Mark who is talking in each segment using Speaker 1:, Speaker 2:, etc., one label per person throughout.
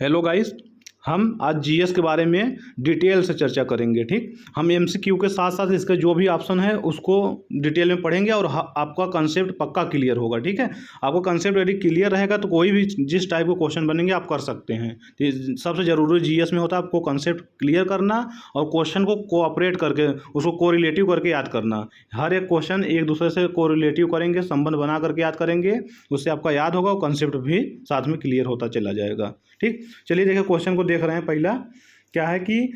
Speaker 1: Hello guys, हम आज GS के बारे में डिटेल से चर्चा करेंगे। ठीक, हम एमसीक्यू के साथ साथ इसका जो भी ऑप्शन है उसको डिटेल में पढ़ेंगे और आपका कंसेप्ट पक्का क्लियर होगा। ठीक है, आपको कंसेप्ट यदि क्लियर रहेगा तो कोई भी जिस टाइप के क्वेश्चन बनेंगे आप कर सकते हैं। तो सबसे ज़रूरी जीएस में होता है आपको कंसेप्ट क्लियर करना और क्वेश्चन को कोऑपरेट करके उसको कोरिलेटिव करके याद करना। हर एक क्वेश्चन एक दूसरे से कोरिलेटिव करेंगे, संबंध बना करके याद करेंगे, उससे आपका याद होगा और कंसेप्ट भी साथ में क्लियर होता चला जाएगा। ठीक, चलिए देखिए क्वेश्चन को देख रहे हैं। पहला क्या है कि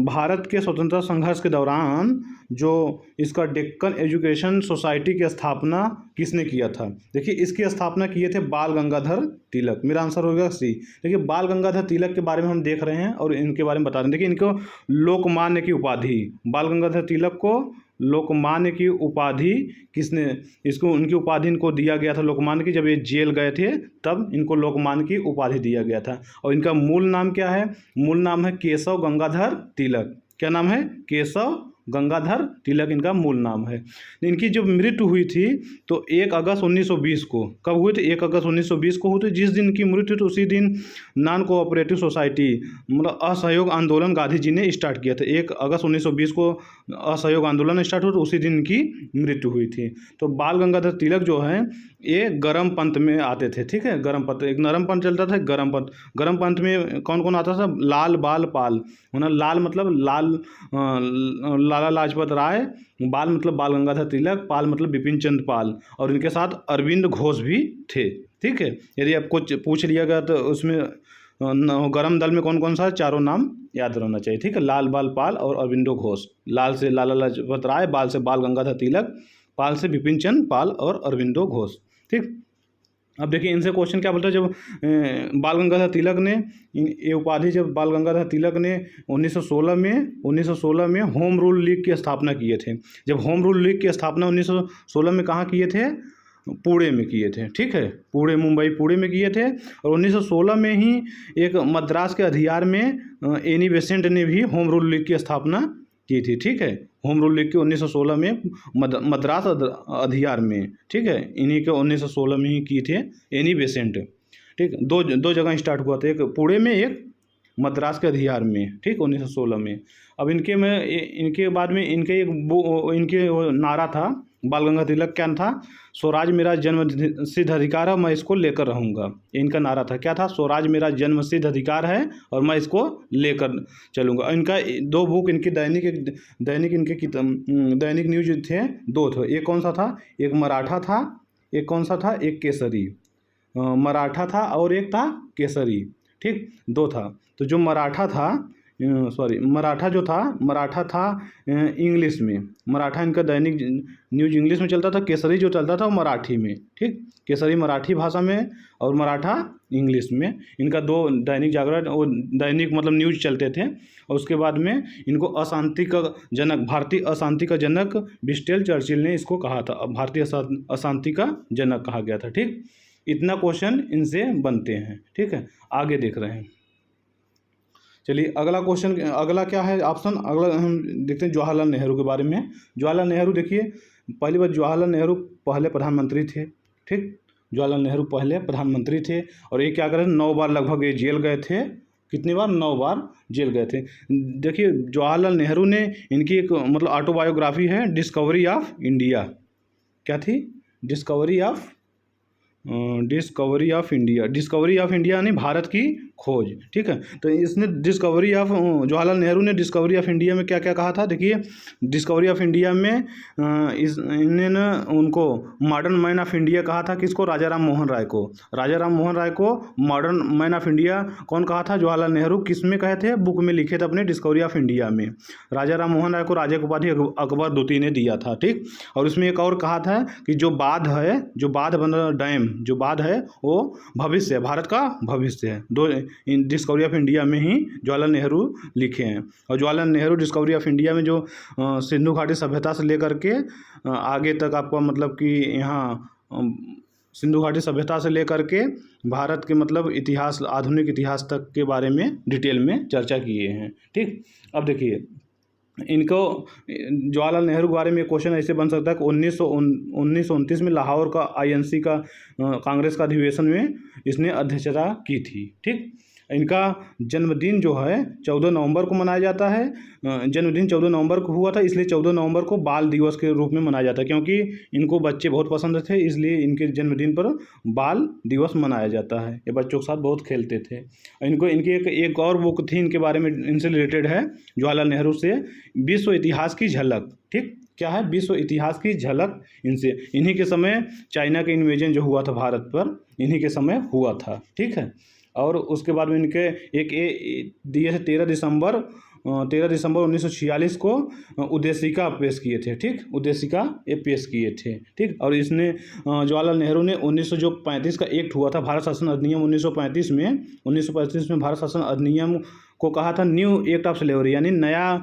Speaker 1: भारत के स्वतंत्रता संघर्ष के दौरान जो इसका डेक्कन एजुकेशन सोसाइटी की स्थापना किसने किया था। देखिए इसकी स्थापना किए थे बाल गंगाधर तिलक। मेरा आंसर होगा सी। देखिए बाल गंगाधर तिलक के बारे में हम देख रहे हैं और इनके बारे में बता रहे हैं। देखिए इनको लोकमान्य की उपाधि, बाल गंगाधर तिलक को लोकमान्य की उपाधि किसने, इसको उनकी उपाधि इनको दिया गया था लोकमान्य की। जब ये जेल गए थे तब इनको लोकमान्य की उपाधि दिया गया था। और इनका मूल नाम क्या है? मूल नाम है केशव गंगाधर तिलक। क्या नाम है? केशव गंगाधर तिलक इनका मूल नाम है। इनकी जब मृत्यु हुई थी तो 1 अगस्त 1920 को, कब हुई थी? 1 अगस्त 1920 को हुई थी। जिस दिन की मृत्यु थी उसी दिन नॉन कोऑपरेटिव सोसाइटी मतलब असहयोग आंदोलन गांधी जी ने स्टार्ट किया था। 1 अगस्त 1920 को असहयोग आंदोलन स्टार्ट हुआ तो उसी दिन की मृत्यु हुई थी। तो बाल गंगाधर तिलक जो है ये गरम पंथ में आते थे। ठीक है, गरम पंथ, एक नरम पंथ चलता था, गरम पंथ। गरम पंथ में कौन कौन आता था? लाल बाल पाल। लाल मतलब लाला लाजपत राय, बाल मतलब बाल गंगाधर तिलक, पाल मतलब बिपिन चंद्र पाल, और इनके साथ अरविंद घोष भी थे। ठीक है, यदि आपको पूछ लिया गया तो उसमें गरम दल में कौन कौन सा, चारों नाम याद रहना चाहिए। ठीक है, लाल बाल पाल और अरविंदो घोष। लाल से लाला लाजपत राय, बाल से बाल गंगाधर तिलक, पाल से बिपिन चंद्र पाल और अरविंदो घोष। ठीक, अब देखिए इनसे क्वेश्चन क्या बोलता है। जब बाल गंगाधर तिलक ने ये उपाधि, जब बाल गंगाधर तिलक ने 1916 में होम रूल लीग की स्थापना किए थे। जब होम रूल लीग की स्थापना 1916 में कहाँ किए थे? पुणे में किए थे। ठीक है, पुणे, मुंबई पुणे में किए थे। और 1916 में ही एक मद्रास के अधिकार में एनी बेसेंट ने भी होम रूल लीग की स्थापना की थी। ठीक है, होम रूल लीग के 1916 में मद्रास अधिकार में। ठीक है, इन्हीं के 1916 में ही की थे एनी बेसेंट। ठीक, दो जगह स्टार्ट हुआ था, एक पुणे में, एक मद्रास के अधिकार में। ठीक, 1916 में। अब इनके बाद में इनके नारा था बाल गंगाधर तिलक, क्या था? स्वराज मेरा जन्म सिद्ध अधिकार है, मैं इसको लेकर रहूँगा। इनका नारा था। क्या था? स्वराज मेरा जन्म सिद्ध अधिकार है और मैं इसको लेकर चलूँगा। इनका 2 बुक इनकी दैनिक न्यूज थे, 2 थे। एक कौन सा था? एक मराठा था, एक कौन सा था? एक केसरी। मराठा था और एक था केसरी। ठीक, 2 था। तो जो मराठा था, मराठा था इंग्लिश में। मराठा इनका दैनिक न्यूज इंग्लिश में चलता था। केसरी जो चलता था वो मराठी में। ठीक, केसरी मराठी भाषा में और मराठा इंग्लिश में। इनका 2 दैनिक जागरण और दैनिक मतलब न्यूज चलते थे। और उसके बाद में इनको अशांति का जनक, भारतीय अशांति का जनक विंस्टन चर्चिल ने इसको कहा था। भारतीय अशांति का जनक कहा गया था। ठीक, इतना क्वेश्चन इनसे बनते हैं। ठीक है, आगे देख रहे हैं। चलिए अगला क्वेश्चन, अगला क्या है ऑप्शन? अगला हम देखते हैं जवाहरलाल नेहरू के बारे में। जवाहरलाल नेहरू, देखिए पहली बात, जवाहरलाल नेहरू पहले प्रधानमंत्री थे। ठीक, जवाहरलाल नेहरू पहले प्रधानमंत्री थे और ये क्या करें, 9 बार लगभग ये जेल गए थे। कितनी बार? 9 बार जेल गए थे। देखिए जवाहरलाल नेहरू ने, इनकी एक मतलब ऑटोबायोग्राफी है, डिस्कवरी ऑफ इंडिया। क्या थी? डिस्कवरी ऑफ इंडिया यानी भारत की खोज। ठीक है, तो इसने जवाहरलाल नेहरू ने डिस्कवरी ऑफ इंडिया में क्या क्या कहा था? देखिए डिस्कवरी ऑफ इंडिया में इन्हें ना उनको मॉडर्न मैन ऑफ इंडिया कहा था। किसको? राजा राम मोहन राय को। राजा राम मोहन राय को मॉडर्न मैन ऑफ इंडिया कौन कहा था? जवाहरलाल नेहरू। किस में कहे थे? बुक में लिखे थे अपने, डिस्कवरी ऑफ इंडिया में। राजा राम मोहन राय को राजा की उपाधि अकबर द्वितीय ने दिया था। ठीक, और इसमें एक और कहा था कि जो बांध बन रहा डैम, जो बांध है वो भविष्य है, भारत का भविष्य है। 2 डिस्कवरी ऑफ इंडिया में ही जवाहरलाल नेहरू लिखे हैं। और Jawaharlal Nehru discovery of India में जो सिंधु घाटी सभ्यता से लेकर के आगे तक आपका मतलब कि यहाँ सिंधु घाटी सभ्यता से लेकर के भारत के मतलब इतिहास, आधुनिक इतिहास तक के बारे में डिटेल में चर्चा किए हैं। ठीक, अब देखिए इनको जवाहरलाल नेहरू के बारे में क्वेश्चन ऐसे बन सकता है कि 1929 में लाहौर का आईएनसी का कांग्रेस का अधिवेशन में इसने अध्यक्षता की थी। ठीक, इनका जन्मदिन जो है 14 नवंबर को मनाया जाता है। जन्मदिन 14 नवंबर को हुआ था, इसलिए 14 नवंबर को बाल दिवस के रूप में मनाया जाता है, क्योंकि इनको बच्चे बहुत पसंद थे, इसलिए इनके जन्मदिन पर बाल दिवस मनाया जाता है। ये बच्चों के साथ बहुत खेलते थे। इनकी एक और बुक थी इनके बारे में, इनसे रिलेटेड है जवाहरलाल नेहरू से, विश्व इतिहास की झलक। ठीक, क्या है? विश्व इतिहास की झलक। इनसे इन्हीं के समय चाइना का इन्वेजन जो हुआ था भारत पर, इन्हीं के समय हुआ था। ठीक है, और उसके बाद में इनके एक दिए थे 13 दिसंबर 1946 को उद्देशिका पेश किए थे। ठीक, उद्देशिका ये पेश किए थे। ठीक, और इसने जवाहरलाल नेहरू ने 1935 का एक्ट हुआ था, भारत शासन अधिनियम 1935 में भारत शासन अधिनियम को कहा था न्यू एक्ट ऑफ स्लेवरी, यानी नया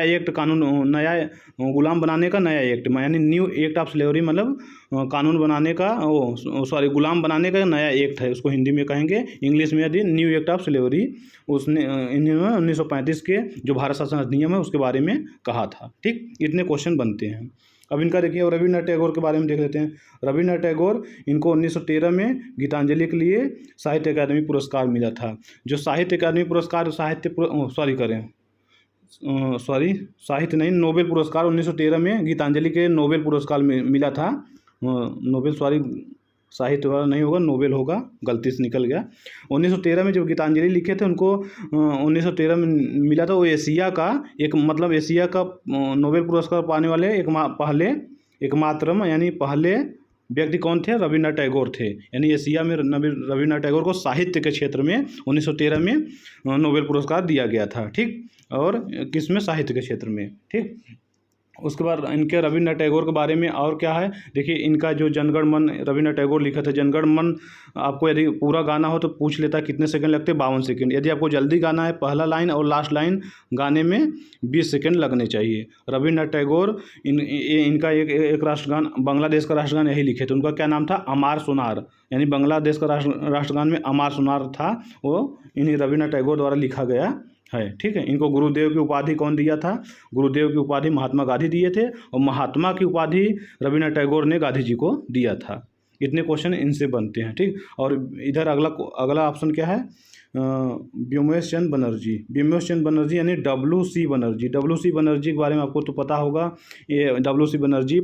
Speaker 1: एक्ट, कानून, नया गुलाम बनाने का नया एक्ट, यानी न्यू एक्ट ऑफ स्लेवरी मतलब कानून बनाने का, गुलाम बनाने का नया एक्ट है, उसको हिंदी में कहेंगे, इंग्लिश में यदि न्यू एक्ट ऑफ स्लेवरी। उसने इन्होंने 1935 के जो भारत शासन अधिनियम है उसके बारे में कहा था। ठीक, इतने क्वेश्चन बनते हैं। अब इनका देखिए, और रविन्द्रनाथ टैगोर के बारे में देख लेते हैं। रविन्द्रनाथ टैगोर, इनको 1913 में गीतांजलि के लिए साहित्य अकादमी पुरस्कार मिला था। जो साहित्य अकादमी पुरस्कार, साहित्य नहीं, नोबेल पुरस्कार 1913 में गीतांजलि के नोबेल पुरस्कार मिला था। साहित्य वाला नहीं होगा, नोबेल होगा, गलती से निकल गया। 1913 में जब गीतांजलि लिखे थे उनको 1913 में मिला था। वो एशिया का नोबेल पुरस्कार पाने वाले पहले व्यक्ति कौन थे? रविन्द्रनाथ टैगोर थे। यानी एशिया में रविन्द्रनाथ टैगोर को साहित्य के क्षेत्र में 1913 में नोबेल पुरस्कार दिया गया था। ठीक, और किस में? साहित्य के क्षेत्र में। ठीक, उसके बाद इनके रविन्द्रनाथ टैगोर के बारे में और क्या है, देखिए, इनका जो जनगण मन रविन्द्रनाथ टैगोर लिखा था, जनगण मन आपको यदि पूरा गाना हो तो पूछ लेता है कितने सेकंड लगते हैं? 52 सेकंड। यदि आपको जल्दी गाना है, पहला लाइन और लास्ट लाइन गाने में 20 सेकंड लगने चाहिए। रविन्द्रनाथ टैगोर इनका एक राष्ट्रगान, बांग्लादेश का राष्ट्रगान यही लिखे थे। उनका क्या नाम था? अमार सोनार, यानी बांग्लादेश का राष्ट्रगान में अमार सोनार था, वो इन्हीं रविन्द्रनाथ टैगोर द्वारा लिखा गया है। ठीक है, इनको गुरुदेव की उपाधि कौन दिया था? गुरुदेव की उपाधि महात्मा गांधी दिए थे, और महात्मा की उपाधि रविन्द्रनाथ टैगोर ने गांधी जी को दिया था। इतने क्वेश्चन इनसे बनते हैं। ठीक, और इधर अगला ऑप्शन क्या है? व्योमेश चंद्र बनर्जी यानी WC बनर्जी के बारे में आपको तो पता होगा। ये WC बनर्जी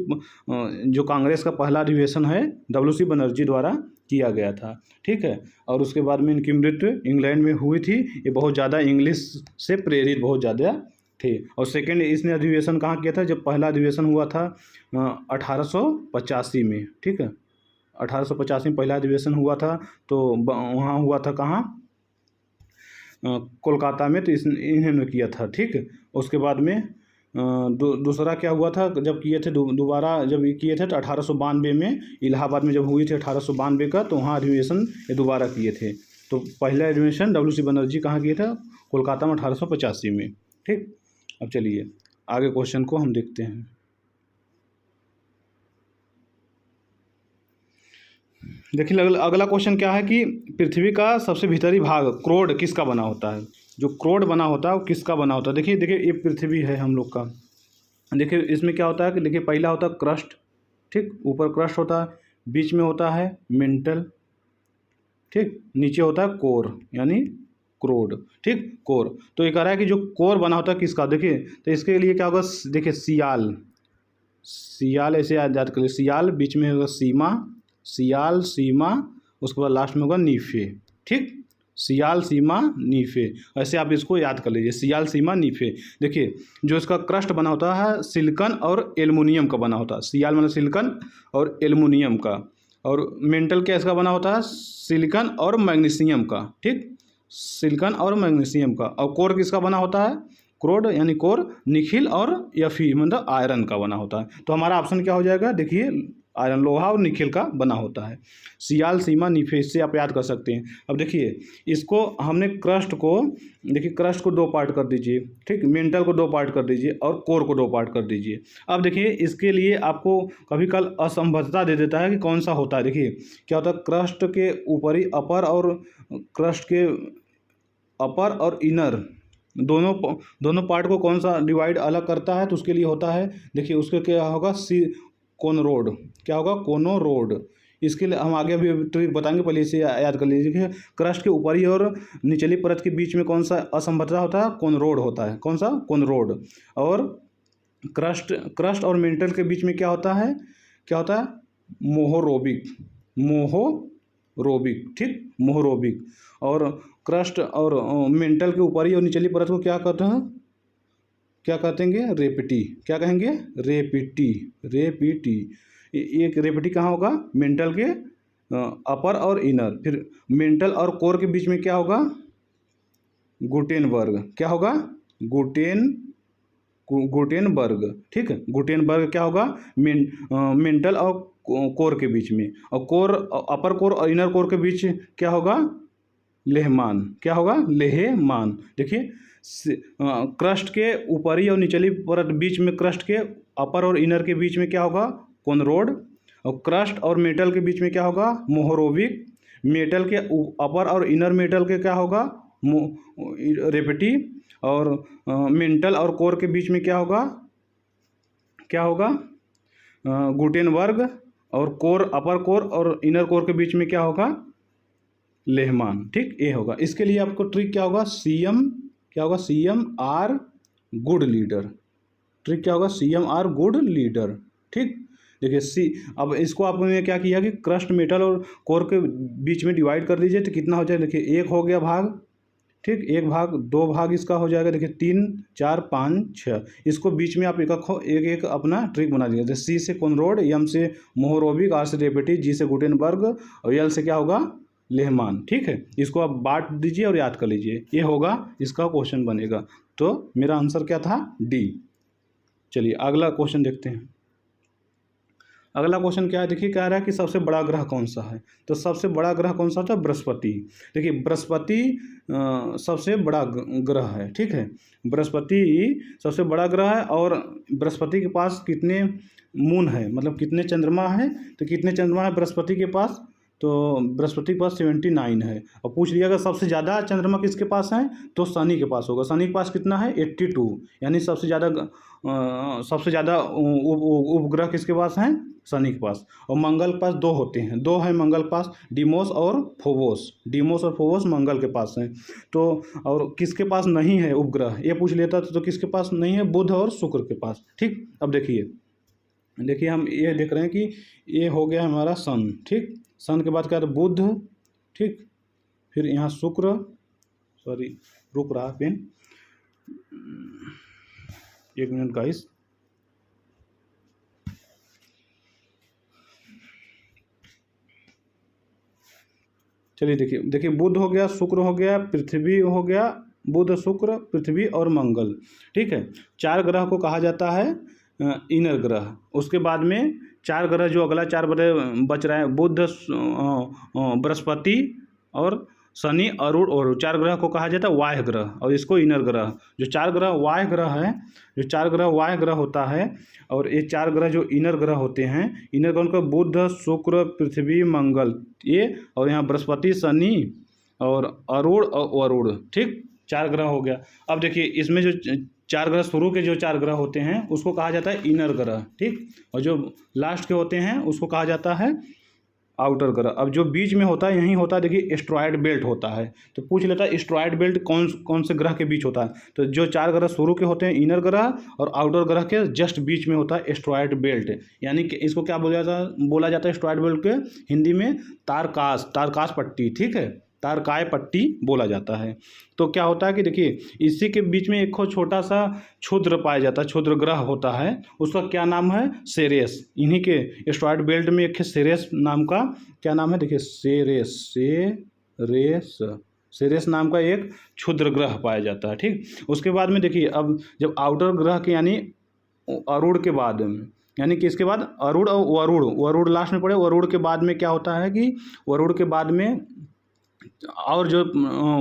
Speaker 1: जो कांग्रेस का पहला अधिवेशन है, WC बनर्जी द्वारा किया गया था। ठीक है, और उसके बाद में इनकी मृत्यु इंग्लैंड में हुई थी। ये बहुत ज़्यादा इंग्लिश से प्रेरित बहुत ज़्यादा थे। और सेकेंड इसने अधिवेशन कहाँ किया था? जब पहला अधिवेशन हुआ था 1885 में। ठीक है, 1885 में पहला अधिवेशन हुआ था, तो वहाँ हुआ था कहाँ? कोलकाता में। तो इन्होंने किया था। ठीक, उसके बाद में दूसरा क्या हुआ था? जब किए थे दोबारा, जब किए थे तो 1892 में इलाहाबाद में जब हुई थी 1892 का, तो वहाँ अधिवेशन ये दोबारा किए थे। तो पहला अधिवेशन WC बनर्जी कहाँ किए थे? कोलकाता में 1885 में। ठीक, अब चलिए आगे क्वेश्चन को हम देखते हैं। देखिए, अगला क्वेश्चन क्या है कि पृथ्वी का सबसे भीतरी भाग क्रोड किसका बना होता है? जो क्रोड बना होता है वो किसका बना होता है? देखिए ये पृथ्वी है हम लोग का। देखिए इसमें क्या होता है कि देखिए, पहला होता है क्रस्ट। ठीक, ऊपर क्रस्ट होता है, बीच में होता है मेंटल। ठीक, नीचे होता है कोर, यानी क्रोड। ठीक, कोर। तो ये कह रहा है कि जो कोर बना होता है किसका? देखिए, तो इसके लिए क्या होगा? देखिए, सियाल ऐसे याद करिए, सियाल, बीच में होगा सीमा, उसके बाद लास्ट में होगा नीफे। ठीक, सियाल, सीमा, नीफे, ऐसे आप इसको याद कर लीजिए, सियाल, सीमा, नीफे। देखिए, जो इसका क्रस्ट बना होता है सिलिकॉन और एल्युमिनियम का बना होता है। सियाल मतलब सिलिकॉन और एल्युमिनियम का। और मेंटल क्या इसका बना होता है? सिलिकॉन और मैग्नीशियम का। ठीक, सिलिकॉन और मैग्नीशियम का। और कोर किसका बना होता है? क्रोड यानी कोर निखिल और Fe मतलब आयरन का बना होता है। तो हमारा ऑप्शन क्या हो जाएगा? देखिए, आयरन, लोहा और निखिल का बना होता है। सियाल, सीमा, नीफे, इससे आप याद कर सकते हैं। अब देखिए, इसको हमने क्रस्ट को 2 पार्ट कर दीजिए। ठीक, मेंटल को 2 पार्ट कर दीजिए और कोर को 2 पार्ट कर दीजिए। अब देखिए, इसके लिए आपको कभी कल असंबद्धता दे देता है कि कौन सा होता है। देखिए क्या होता है, क्रस्ट के ऊपरी अपर और क्रस्ट के अपर और इनर, दोनों पार्ट को कौन सा डिवाइड अलग करता है, तो उसके लिए होता है, देखिए उसके क्या होगा, कोनरोड। क्या होगा, कोनोरोड। इसके लिए हम आगे भी ट्रिक बताएंगे, पहले इसे याद कर लीजिए। क्रस्ट के ऊपरी और निचली परत के बीच में कौन सा असमर्थता होता है, कोनरोड होता है। कौन सा, कोनरोड। और क्रस्ट और मेंटल के बीच में क्या होता है, मोहोरोबिक। ठीक, मोहोरोबिक। और क्रस्ट और मेंटल के ऊपरी और निचली परत को क्या कहते हैं, रेपिटी। क्या कहेंगे, रेपिटी। एक रेपिटी कहाँ होगा, मेंटल के अपर और इनर। फिर मेंटल और कोर के बीच में क्या होगा, गुटेनबर्ग। क्या होगा, गुटेनबर्ग। ठीक है, गुटेनबर्ग क्या होगा, मेंटल और कोर के बीच में। और कोर, अपर कोर और इनर कोर के बीच क्या होगा, लेहमान। क्या होगा, लेहमान। देखिए क्रस्ट के ऊपरी और निचली परत बीच में, क्रस्ट के अपर और इनर के बीच में क्या होगा, कोनरोड। और क्रस्ट और मेटल के बीच में क्या होगा, मोहोरोबिक। मेटल के अपर और इनर मेटल के क्या होगा, रेपिटी। और मेंटल और कोर के बीच में क्या होगा, गुटेनबर्ग। और कोर, अपर कोर और इनर कोर के बीच में क्या होगा, लेहमान। ठीक, ये होगा। इसके लिए आपको ट्रिक क्या होगा, CM are good leader. Trick क्या होगा, CM आर गुड लीडर। ठीक, देखिए अब इसको आपने क्या किया कि क्रस्ट, मेटल और कोर के बीच में डिवाइड कर दीजिए, तो कितना हो जाए, देखिए 1 हो गया भाग। ठीक, 1 भाग, 2 भाग इसका हो जाएगा, देखिए 3, 4, 5, 6। इसको बीच में आप एक अपना ट्रिक बना दीजिए। जैसे C से कोनरोड, M से मोहोरोबिक, R से रेपिटी, G से गुटेनबर्ग और L से क्या होगा, लेहमान। ठीक है, इसको आप बांट दीजिए और याद कर लीजिए, ये होगा, इसका क्वेश्चन बनेगा। तो मेरा आंसर क्या था, D। चलिए अगला क्वेश्चन देखते हैं। अगला क्वेश्चन क्या है, देखिए कह रहा है कि सबसे बड़ा ग्रह कौन सा है। तो सबसे बड़ा ग्रह कौन सा था, बृहस्पति। देखिए बृहस्पति सबसे बड़ा ग्रह है। ठीक है, बृहस्पति सबसे बड़ा ग्रह है। और बृहस्पति के पास कितने मून है, मतलब कितने चंद्रमा है, तो कितने चंद्रमा है बृहस्पति के पास, तो बृहस्पति के पास 79 है। और पूछ लिया अगर सबसे ज़्यादा चंद्रमा किसके पास है, तो शनि के पास होगा। शनि के पास कितना है, 82। यानी सबसे ज़्यादा उपग्रह किसके पास हैं, शनि के पास। और मंगल के पास 2 होते हैं, 2 है मंगल के पास, डिमोस और फोबोस मंगल के पास हैं। तो और किसके पास नहीं है उपग्रह, ये पूछ लेता तो किसके पास नहीं है, बुध और शुक्र के पास। ठीक, अब देखिए हम ये देख रहे हैं कि ये हो गया हमारा सन। ठीक, सन के बाद क्या है, बुध। ठीक, फिर यहाँ शुक्र, रुक रहा पेन, 1 मिनट गाइस। चलिए देखिए बुध हो गया, शुक्र हो गया, पृथ्वी हो गया, बुध, शुक्र, पृथ्वी और मंगल। ठीक है, 4 ग्रह को कहा जाता है इनर ग्रह। उसके बाद में 4 ग्रह, जो अगला 4 ग्रह बच रहा है, बुध, बृहस्पति और शनि, अरुण और 4 ग्रह को कहा जाता है वाह्य ग्रह, और इसको इनर ग्रह। जो 4 ग्रह वाह्य ग्रह है, जो 4 ग्रह वाह्य ग्रह होता है, और ये 4 ग्रह जो इनर ग्रह होते हैं, इनर ग्रह को बुध, शुक्र, पृथ्वी, मंगल, ये, और यहाँ बृहस्पति, शनि और अरुण और वरुण। ठीक, 4 ग्रह हो गया। अब देखिए इसमें जो 4 ग्रह, शुरू के जो 4 ग्रह होते हैं उसको कहा जाता है इनर ग्रह। ठीक, और जो लास्ट के होते हैं उसको कहा जाता है आउटर ग्रह। अब जो बीच में होता है, यहीं होता है, देखिए एस्ट्रॉयड बेल्ट होता है। तो पूछ लेता है एस्ट्रॉयड बेल्ट कौन से ग्रह के बीच होता है, तो जो 4 ग्रह शुरू के होते हैं इनर ग्रह, और आउटर ग्रह के जस्ट बीच में होता है एस्ट्रॉयड बेल्ट। यानी कि इसको क्या बोला जाता है एस्ट्रॉयड बेल्ट के हिंदी में, तारकाश पट्टी। ठीक है, तारकाय पट्टी बोला जाता है। तो क्या होता है कि देखिए इसी के बीच में एक छोटा सा क्षुद्र पाया जाता है, क्षुद्र ग्रह होता है, उसका क्या नाम है, सेरेस। इन्हीं के एस्ट्रॉयड बेल्ट में एक सेरेस नाम का क्या नाम है, देखिए सेरेस नाम का एक क्षुद्र ग्रह पाया जाता है। ठीक, उसके बाद में देखिए अब जब आउटर ग्रह के यानी अरुण के बाद, यानी कि इसके बाद अरुण और वरुण लास्ट में पड़े, वरुण के बाद में क्या होता है कि वरुण के बाद में और जो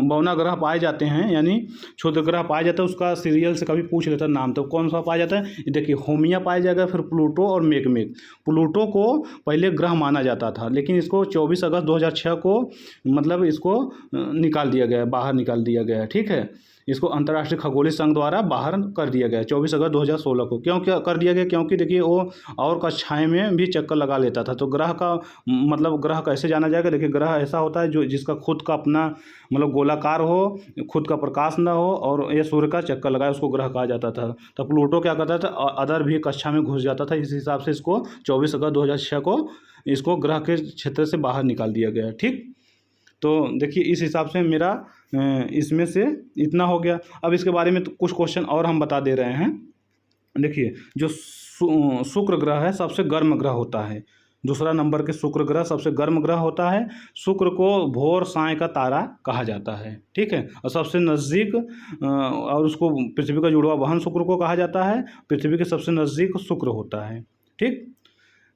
Speaker 1: बौना ग्रह पाए जाते हैं यानी क्षुद्र ग्रह पाया जाता है उसका सीरियल से कभी पूछ लेता नाम, तो कौन सा पाया जाता है? देखिए होमिया पाया जाएगा, फिर प्लूटो और मेकमेक। प्लूटो को पहले ग्रह माना जाता था, लेकिन इसको 24 अगस्त 2006 को मतलब इसको निकाल दिया गया, बाहर निकाल दिया गया, ठीक है। इसको अंतर्राष्ट्रीय खगोलीय संघ द्वारा बाहर कर दिया गया 24 अगस्त 2016 को। क्यों क्या कर दिया गया? क्योंकि देखिए वो और कक्षाएं में भी चक्कर लगा लेता था। तो ग्रह का मतलब ग्रह कैसे जाना जाएगा? देखिए ग्रह ऐसा होता है जो जिसका खुद का अपना मतलब गोलाकार हो, खुद का प्रकाश न हो और ये सूर्य का चक्कर लगाए, उसको ग्रह कहा जाता था। तो प्लूटो क्या करता था? अदर भी कक्षा में घुस जाता था। इस हिसाब से इसको 24 अगस्त 2006 को इसको ग्रह के क्षेत्र से बाहर निकाल दिया गया, ठीक। तो देखिए इस हिसाब से मेरा इसमें से इतना हो गया। अब इसके बारे में तो कुछ क्वेश्चन और हम बता दे रहे हैं। देखिए जो शुक्र ग्रह है सबसे गर्म ग्रह होता है, दूसरा नंबर के शुक्र ग्रह सबसे गर्म ग्रह होता है। शुक्र को भोर साय का तारा कहा जाता है, ठीक है। और सबसे नज़दीक और उसको पृथ्वी का जुड़वा वाहन शुक्र को कहा जाता है। पृथ्वी के सबसे नज़दीक शुक्र होता है, ठीक।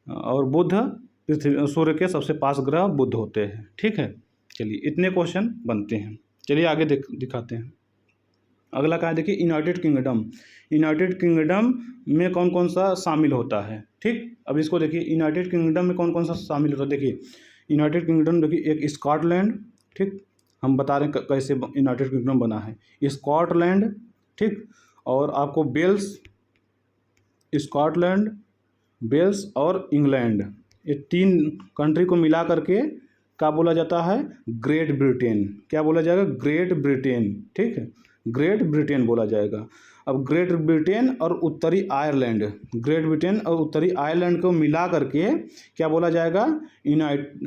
Speaker 1: और बुध पृथ्वी सूर्य के सबसे पास ग्रह बुध होते हैं, ठीक है। चलिए इतने क्वेश्चन बनते हैं। चलिए आगे दिखाते हैं। अगला क्या है? देखिए यूनाइटेड किंगडम। यूनाइटेड किंगडम में कौन कौन सा शामिल होता है, ठीक। अब इसको देखिए यूनाइटेड किंगडम में कौन कौन सा शामिल होता है। देखिए यूनाइटेड किंगडम देखिए एक स्कॉटलैंड, ठीक। हम बता रहे हैं कैसे यूनाइटेड किंगडम बना है। स्कॉटलैंड, ठीक। और आपको वेल्स, स्कॉटलैंड, वेल्स और इंग्लैंड, ये तीन कंट्री को मिला करके क्या बोला जाता है? Great Britain. क्या बोला जाएगा? ग्रेट ब्रिटेन, ठीक है। ग्रेट ब्रिटेन बोला जाएगा। अब ग्रेट ब्रिटेन और उत्तरी आयरलैंड, ग्रेट ब्रिटेन और उत्तरी आयरलैंड को मिला करके क्या बोला जाएगा?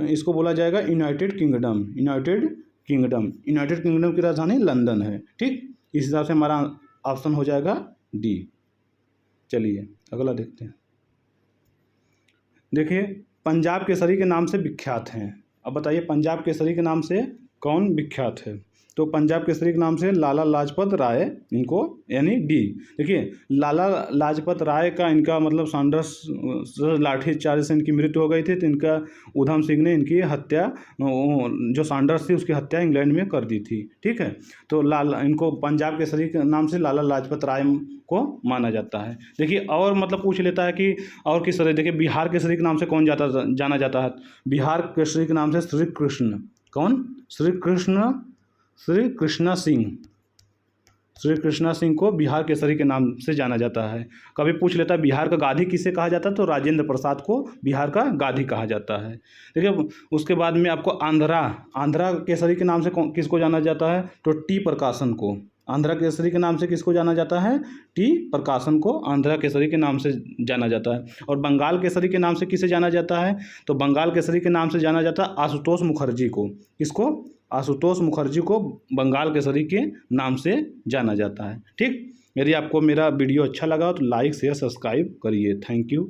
Speaker 1: इसको बोला जाएगा United kingdom. United kingdom, United kingdom की राजधानी लंदन है, ठीक। इस हिसाब से हमारा ऑप्शन हो जाएगा डी। चलिए अगला देखते हैं। देखिए पंजाब केसरी के नाम से विख्यात हैं। अब बताइए पंजाब केसरी के नाम से कौन विख्यात है? तो पंजाब केसरी के नाम से लाला लाजपत राय, इनको यानी डी। देखिए लाला लाजपत राय का इनका मतलब सांडर्स लाठीचार्ज से इनकी मृत्यु हो गई थी। तो इनका उधम सिंह ने इनकी हत्या, जो सांडर्स थी उसकी हत्या इंग्लैंड में कर दी थी, ठीक है। तो इनको पंजाब केसरी के नाम से लाला लाजपत राय को माना जाता है। देखिए और मतलब पूछ लेता है कि और किस तरह। देखिए बिहार केसरी के नाम से कौन जाना जाता है? बिहार केसरी के नाम से श्री कृष्ण। कौन? श्री कृष्णा सिंह। श्री कृष्णा सिंह को बिहार केसरी के नाम से जाना जाता है। कभी पूछ लेता है बिहार का गांधी किसे कहा जाता है? तो राजेंद्र प्रसाद को बिहार का गांधी कहा जाता है। देखिए उसके बाद में आपको आंध्रा केसरी के नाम से किसको जाना जाता है? तो टी प्रकाशन को। आंध्रा केसरी के नाम से किसको जाना जाता है? टी प्रकाशन को आंध्रा केसरी के नाम से जाना जाता है। और बंगाल केसरी के नाम से किसे जाना जाता है? तो बंगाल केसरी के नाम से जाना जाता है आशुतोष मुखर्जी को। किसको? आशुतोष मुखर्जी को बंगाल केसरी के नाम से जाना जाता है, ठीक। यदि आपको मेरा वीडियो अच्छा लगा तो लाइक शेयर सब्सक्राइब करिए। Thank you.